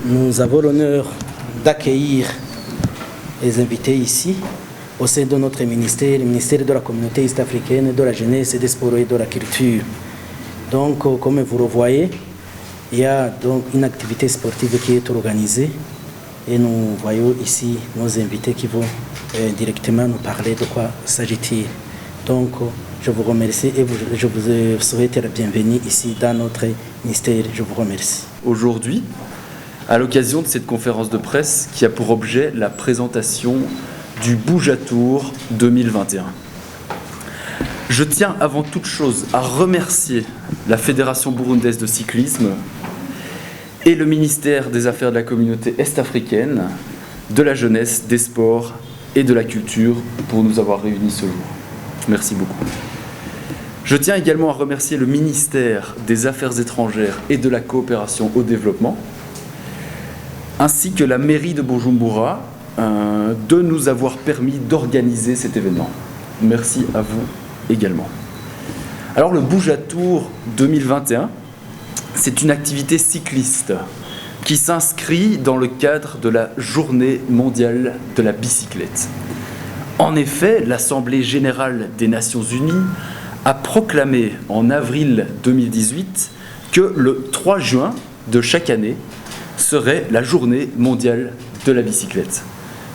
Nous avons l'honneur d'accueillir les invités ici au sein de notre ministère, le ministère de la communauté est-africaine, de la jeunesse, des sports et de la culture. Donc, comme vous le voyez, il y a donc une activité sportive qui est organisée et nous voyons ici nos invités qui vont directement nous parler de quoi s'agit-il. Donc, je vous remercie et je vous souhaite la bienvenue ici dans notre ministère. Je vous remercie. Aujourd'hui, à l'occasion de cette conférence de presse qui a pour objet la présentation du Buja-Tour 2021. Je tiens avant toute chose à remercier la Fédération burundaise de cyclisme et le ministère des Affaires de la communauté est-africaine, de la jeunesse, des sports et de la culture pour nous avoir réunis ce jour. Merci beaucoup. Je tiens également à remercier le ministère des Affaires étrangères et de la coopération au développement, ainsi que la mairie de Bujumbura, de nous avoir permis d'organiser cet événement. Merci à vous également. Alors le Buja-Tour 2021, c'est une activité cycliste qui s'inscrit dans le cadre de la Journée mondiale de la bicyclette. En effet, l'Assemblée générale des Nations unies a proclamé en avril 2018 que le 3 juin de chaque année serait la Journée mondiale de la bicyclette.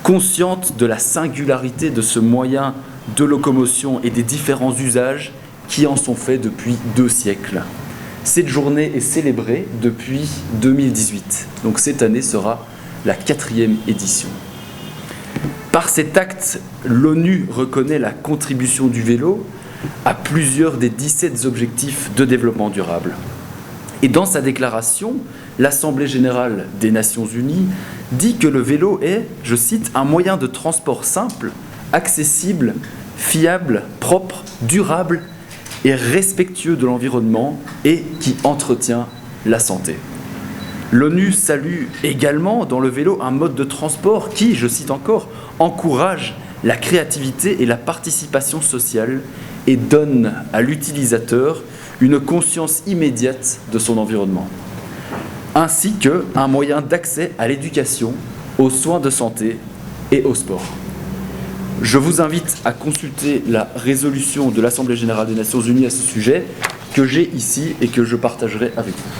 Consciente de la singularité de ce moyen de locomotion et des différents usages qui en sont faits depuis 2 siècles. Cette journée est célébrée depuis 2018, donc cette année sera la 4e édition. Par cet acte, l'ONU reconnaît la contribution du vélo à plusieurs des 17 objectifs de développement durable. Et dans sa déclaration, l'Assemblée générale des Nations unies dit que le vélo est, je cite, un moyen de transport simple, accessible, fiable, propre, durable et respectueux de l'environnement et qui entretient la santé. L'ONU salue également dans le vélo un mode de transport qui, je cite encore, encourage la créativité et la participation sociale et donne à l'utilisateur une conscience immédiate de son environnement, ainsi qu'un moyen d'accès à l'éducation, aux soins de santé et au sport. Je vous invite à consulter la résolution de l'Assemblée générale des Nations unies à ce sujet, que j'ai ici et que je partagerai avec vous.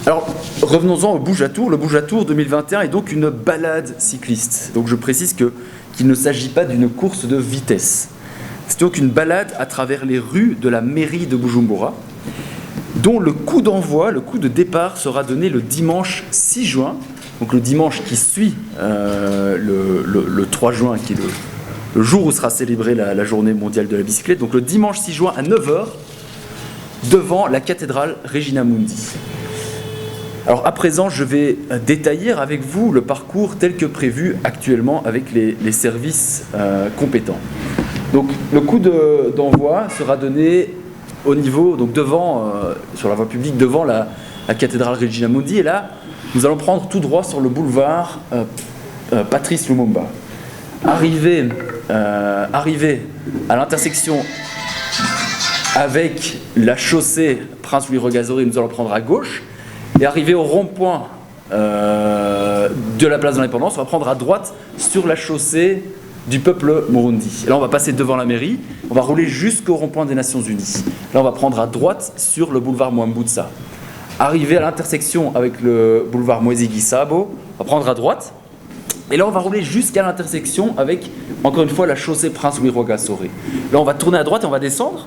Alors, revenons-en au Buja-Tour. Le Buja-Tour 2021 est donc une balade cycliste. Donc je précise qu'il ne s'agit pas d'une course de vitesse. C'est donc une balade à travers les rues de la mairie de Bujumbura, dont le coup d'envoi, le coup de départ sera donné le dimanche 6 juin, donc le dimanche qui suit le 3 juin, qui est le jour où sera célébrée la journée mondiale de la bicyclette, donc le dimanche 6 juin à 9h, devant la cathédrale Regina Mundi. Alors à présent, je vais détailler avec vous le parcours tel que prévu actuellement avec les services compétents. Donc le coup d'envoi sera donné au niveau, donc devant, sur la voie publique, devant la cathédrale Regina Mundi. Et là, nous allons prendre tout droit sur le boulevard Patrice Lumumba. Arrivé à l'intersection avec la chaussée Prince Louis Rwagasore, nous allons prendre à gauche. Et arrivé au rond-point de la place de l'Indépendance, on va prendre à droite sur la chaussée du peuple Murundi. Et là, on va passer devant la mairie, on va rouler jusqu'au rond-point des Nations Unies. Là, on va prendre à droite sur le boulevard Mwambutsa. Arrivé à l'intersection avec le boulevard Mwezi Gisabo, on va prendre à droite. Et là, on va rouler jusqu'à l'intersection avec, encore une fois, la chaussée Prince Louis Rwagasore. Là, on va tourner à droite et on va descendre.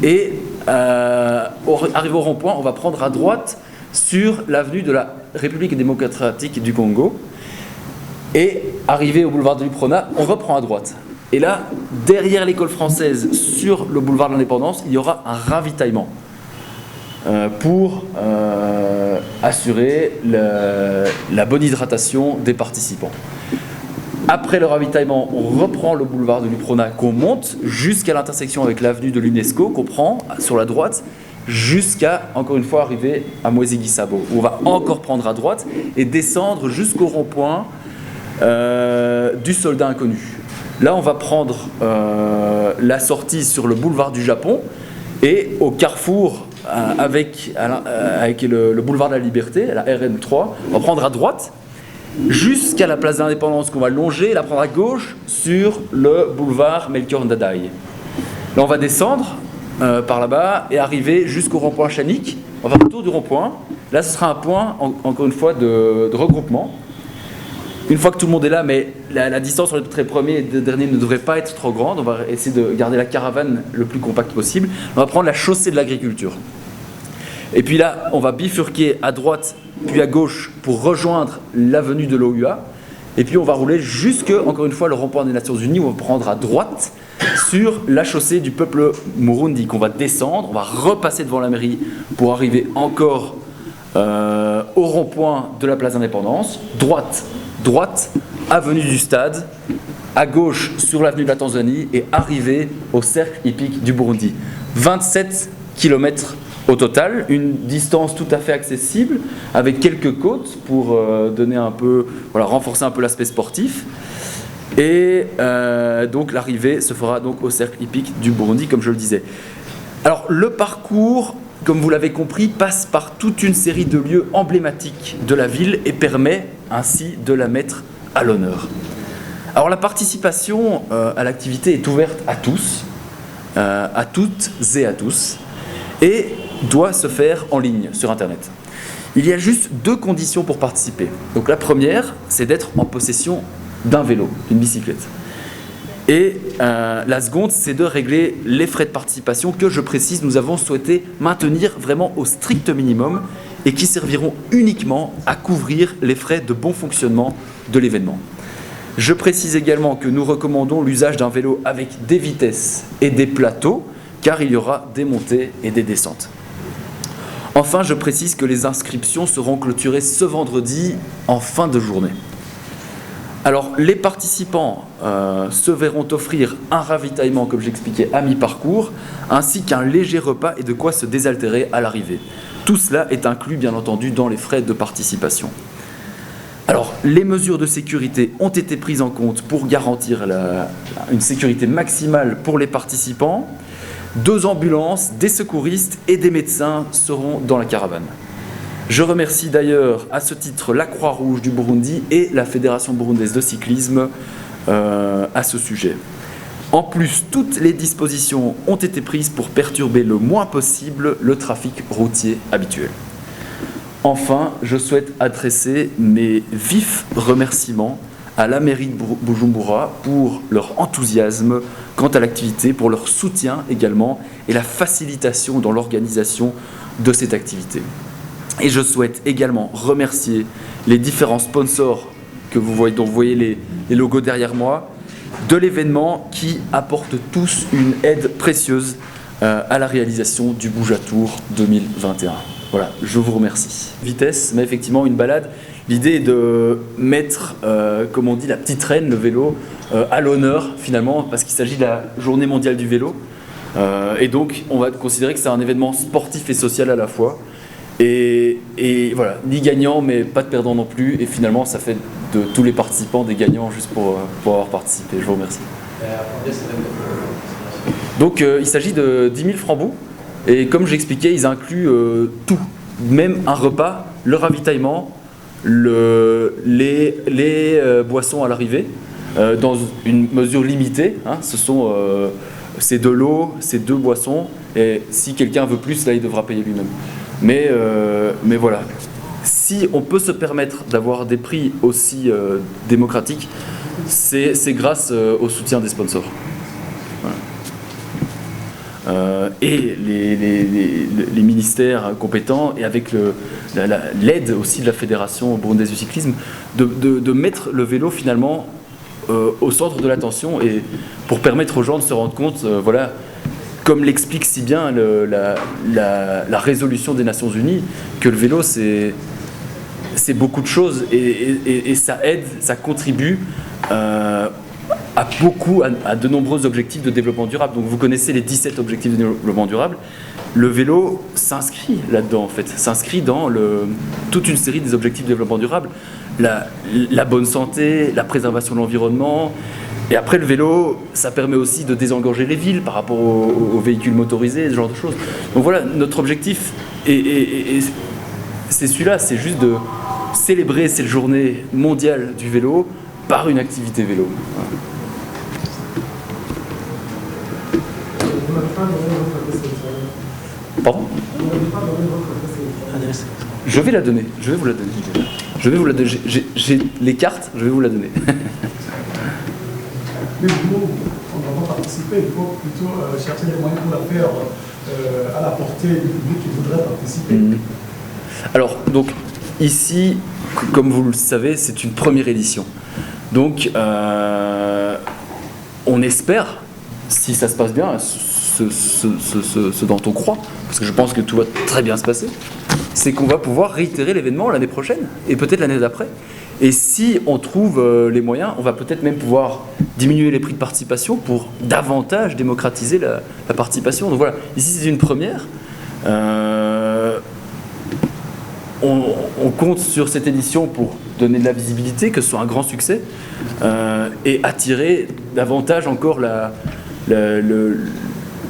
Et arrivé au rond-point, on va prendre à droite sur l'avenue de la République démocratique du Congo. Et arrivé au boulevard de l'Uprona, on reprend à droite. Et là, derrière l'école française, sur le boulevard de l'Indépendance, il y aura un ravitaillement pour assurer la bonne hydratation des participants. Après le ravitaillement, on reprend le boulevard de l'Uprona qu'on monte jusqu'à l'intersection avec l'avenue de l'UNESCO qu'on prend sur la droite jusqu'à, encore une fois, arriver à Mwezi Gisabo. On va encore prendre à droite et descendre jusqu'au rond-point du soldat inconnu. Là, on va prendre la sortie sur le boulevard du Japon et au carrefour avec le boulevard de la Liberté, la RN3, on va prendre à droite jusqu'à la place de l'Indépendance qu'on va longer et la prendre à gauche sur le boulevard Melchior Ndadaye. Là, on va descendre par là-bas et arriver jusqu'au rond-point Chanic. On va faire le tour du rond-point. Là, ce sera un point, encore une fois, de regroupement. Une fois que tout le monde est là, mais la distance entre les premiers et les derniers ne devrait pas être trop grande, on va essayer de garder la caravane le plus compacte possible. On va prendre la chaussée de l'agriculture. Et puis là, on va bifurquer à droite puis à gauche pour rejoindre l'avenue de l'OUA. Et puis on va rouler jusque, encore une fois, le rond-point des Nations Unies, où on va prendre à droite sur la chaussée du peuple Murundi, qu'on va descendre. On va repasser devant la mairie pour arriver encore au rond-point de la place d'Indépendance. Droite, avenue du Stade, à gauche sur l'avenue de la Tanzanie et arriver au cercle hippique du Burundi. 27 km au total, une distance tout à fait accessible, avec quelques côtes pour donner un peu, renforcer un peu l'aspect sportif. Et donc l'arrivée se fera donc au cercle hippique du Burundi, comme je le disais. Alors le parcours, comme vous l'avez compris, passe par toute une série de lieux emblématiques de la ville et permet ainsi de la mettre à l'honneur. Alors la participation à l'activité est ouverte à tous, à toutes et à tous, et doit se faire en ligne sur Internet. Il y a juste 2 conditions pour participer. Donc la première, c'est d'être en possession d'un vélo, d'une bicyclette. Et la seconde, c'est de régler les frais de participation que, je précise, nous avons souhaité maintenir vraiment au strict minimum et qui serviront uniquement à couvrir les frais de bon fonctionnement de l'événement. Je précise également que nous recommandons l'usage d'un vélo avec des vitesses et des plateaux, car il y aura des montées et des descentes. Enfin, je précise que les inscriptions seront clôturées ce vendredi en fin de journée. Alors, les participants se verront offrir un ravitaillement, comme j'expliquais, à mi-parcours, ainsi qu'un léger repas et de quoi se désaltérer à l'arrivée. Tout cela est inclus, bien entendu, dans les frais de participation. Alors, les mesures de sécurité ont été prises en compte pour garantir une sécurité maximale pour les participants. 2 ambulances, des secouristes et des médecins seront dans la caravane. Je remercie d'ailleurs à ce titre la Croix-Rouge du Burundi et la Fédération burundaise de cyclisme à ce sujet. En plus, toutes les dispositions ont été prises pour perturber le moins possible le trafic routier habituel. Enfin, je souhaite adresser mes vifs remerciements à la mairie de Bujumbura pour leur enthousiasme quant à l'activité, pour leur soutien également et la facilitation dans l'organisation de cette activité. Et je souhaite également remercier les différents sponsors que vous voyez, dont vous voyez les logos derrière moi, de l'événement qui apportent tous une aide précieuse à la réalisation du Buja-Tour 2021. Voilà, je vous remercie. Vitesse, mais effectivement une balade. L'idée est de mettre, comme on dit, la petite reine, le vélo, à l'honneur finalement, parce qu'il s'agit de la journée mondiale du vélo. Et donc, on va considérer que c'est un événement sportif et social à la fois. Et voilà, ni gagnant, mais pas de perdant non plus. Et finalement, ça fait de tous les participants des gagnants juste pour avoir participé. Je vous remercie. Donc, il s'agit de 10 000 francs bout. Et comme j'expliquais, ils incluent tout, même un repas, le ravitaillement, les boissons à l'arrivée, dans une mesure limitée. Hein, c'est de l'eau, c'est 2 boissons, et si quelqu'un veut plus, là, il devra payer lui-même. Mais voilà, si on peut se permettre d'avoir des prix aussi démocratiques, c'est grâce au soutien des sponsors. Voilà. Et les ministères compétents, et avec l'aide aussi de la Fédération burundaise du cyclisme, de mettre le vélo finalement au centre de l'attention, et pour permettre aux gens de se rendre compte, voilà, comme l'explique si bien la résolution des Nations Unies, que le vélo c'est beaucoup de choses, et ça aide, ça contribue à de nombreux objectifs de développement durable. Donc vous connaissez les 17 objectifs de développement durable. Le vélo s'inscrit là-dedans, en fait, s'inscrit dans toute une série des objectifs de développement durable. La bonne santé, la préservation de l'environnement, Et après, le vélo, ça permet aussi de désengorger les villes par rapport aux véhicules motorisés, ce genre de choses. Donc voilà, notre objectif, c'est celui-là, c'est juste de célébrer cette journée mondiale du vélo par une activité vélo. Voilà. Pardon ? Je vais la donner, je vais vous la donner. Je vais vous la donner. J'ai les cartes, je vais vous la donner. Mais nous, on va pas participer, il faut plutôt chercher les moyens pour la faire à la portée du public qui voudrait participer. Alors, donc, ici, comme vous le savez, c'est une première édition. Donc, on espère, si ça se passe bien, ce dont on croit, parce que je pense que tout va très bien se passer, c'est qu'on va pouvoir réitérer l'événement l'année prochaine, et peut-être l'année d'après. Et si on trouve les moyens, on va peut-être même pouvoir diminuer les prix de participation pour davantage démocratiser la participation. Donc voilà, ici c'est une première. On compte sur cette édition pour donner de la visibilité, que ce soit un grand succès, et attirer davantage encore mettre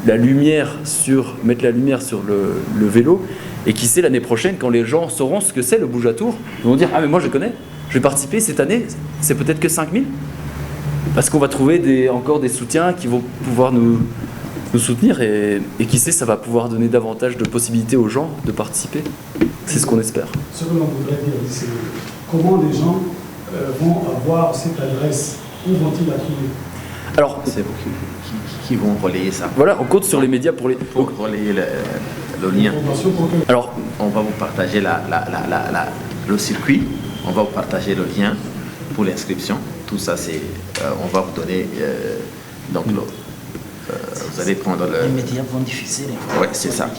la lumière sur le vélo. Et qui sait, l'année prochaine, quand les gens sauront ce que c'est le bouge-à-tour, ils vont dire « Ah mais moi je connais, je vais participer cette année, c'est peut-être que 5000 ». Parce qu'on va trouver encore des soutiens qui vont pouvoir nous soutenir et qui sait, ça va pouvoir donner davantage de possibilités aux gens de participer. C'est ce qu'on espère. Ce que l'on voudrait dire, c'est comment les gens vont avoir cette adresse, où vont-ils la trouver? Alors, c'est vous qui vont relayer ça. Voilà, on compte sur les médias pour relayer le lien. Alors, on va vous partager le circuit, on va vous partager le lien pour l'inscription. Tout ça, on va vous donner. Vous allez prendre les médias vont diffuser les informations. Oui, c'est ça.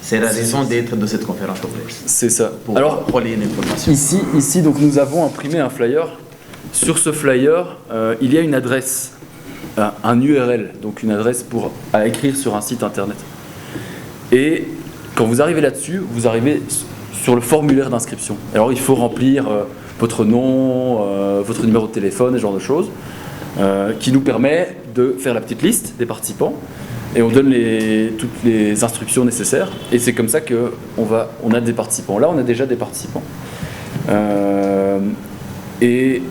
C'est la raison d'être de cette conférence de presse. C'est ça. Pour alors, relayer l'information. Ici, donc, nous avons imprimé un flyer. Sur ce flyer, il y a une adresse, un URL, donc une adresse à écrire sur un site internet. Et quand vous arrivez là-dessus, vous arrivez sur le formulaire d'inscription. Alors il faut remplir votre nom, votre numéro de téléphone, ce genre de choses, qui nous permet de faire la petite liste des participants. Et on donne toutes les instructions nécessaires. Et c'est comme ça qu'on a des participants. Là, on a déjà des participants. Et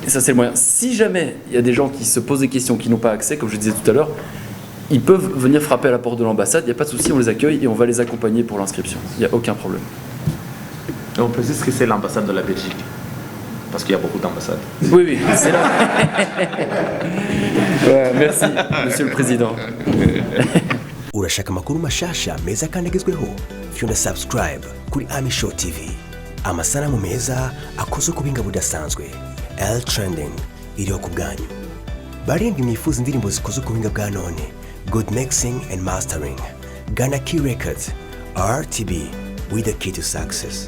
ça, c'est le moyen. Si jamais il y a des gens qui se posent des questions, qui n'ont pas accès, comme je disais tout à l'heure, ils peuvent venir frapper à la porte de l'ambassade, il n'y a pas de souci, on les accueille et on va les accompagner pour l'inscription. Il n'y a aucun problème. Et on précise que c'est l'ambassade de la Belgique, parce qu'il y a beaucoup d'ambassades. Oui, c'est là. Ouais, merci, Monsieur le Président. Urashaka amakuru mashasha meza kandi agezweho fyunda subscribe kuri Ami Show TV. Amasanamu meza akozwe ku binga budasanzwe. L Trending iriho ku bwanyu. Barindwi mwifuza indirimbo zikozwe ku binga bwa none. Good mixing and mastering. Ghana Key Records. RTB with the key to success.